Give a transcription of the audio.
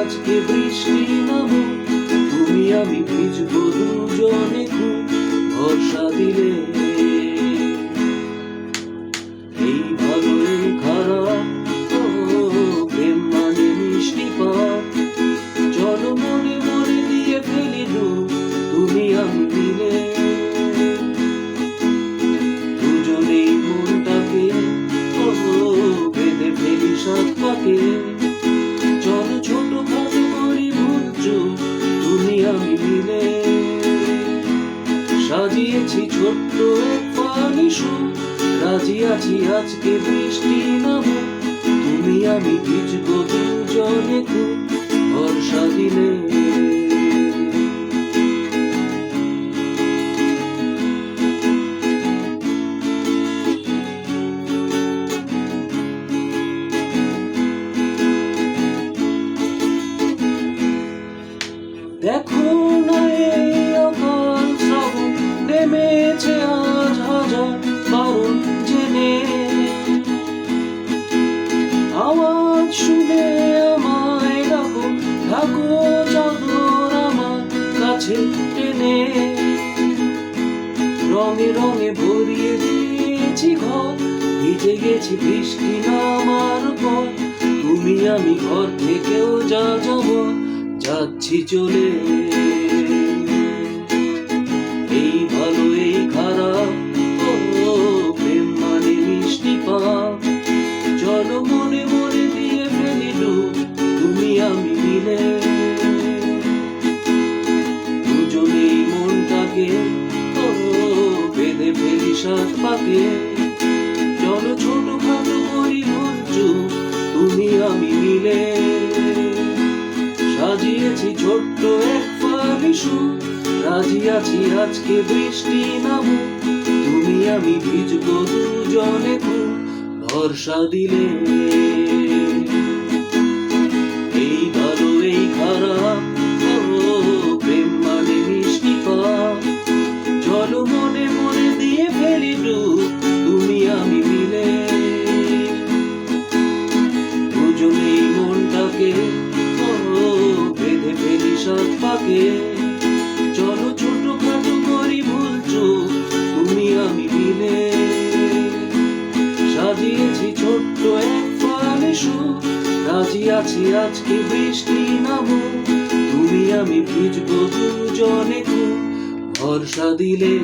আজকে বৃষ্টি নামুক, তুমি আমি ভিজবো দুজনে খুব ভরসা দিলে। এই ভালো এই খারাপ, প্রেম মানে মিষ্টি পাপ, চলো মনে মনে দিয়ে ফেলি ডুব, তুমি আমি মিলে। দুজনেই মনটাকে বেঁধে ফেলি সাত পাকে, চলো ছোট খাটো করি ভুল চুপ, তুমি আমি মিলে। সাজিয়েছি ছোট্ট এক পানি সুর, রাজি আছি আজকে বৃষ্টি নামুক, তুমি আমি ভিজবো দুজনে খুব ভরসা দিলে। দেখো না এই অকাল শ্রাবণ, নেমেছে আজ হাজার বারণ জেনে। আওয়াজ শুনে আমায় ডাকো, ডাকো চাদর আমার কাছে টেনে। রঙে রঙে ভরিয়ে দিয়েছি ঘর, ভিজে গেছি বৃষ্টি নামার পর, তুমি আমি ঘর থেকেও যা যাব যাচ্ছি চলে। এই ভালো এই খারাপ, প্রেম মানে মিষ্টি পাপ, চলো মনে মনে দিয়ে ফেলি ডুব, তুমি আমি মিলে। দুজনেই মনটাকে বেঁধে ফেলি সাত পাকে, চলো ছোট খাটো করি ভুল চুপ, তুমি আমি মিলে। সাজিয়েছি ছোট্ট এক ফালি সুর, রাজি আছি আজকে বৃষ্টি নামুক, তুমি আমি ভিজবো দুজনে খুব ভরসা দিলে। এই ভালো এই খারাপ, প্রেম মানে মিষ্টি পাপ, চলো মনে মনে দিয়ে ফেলি ডুব, তুমি আমি মিলে। দুজনেই মনটাকে বেঁধে ফেলি সাত পাকে, চলো ছোট খাটো করি ভুল চুপ, তুমি আমি মিলে। সাজিয়েছি ছোট্ট এক ফালি সুর, রাজি আছি আজকে বৃষ্টি নামুক, তুমি আমি ভিজবো দুজনে খুব ভরসা দিলে।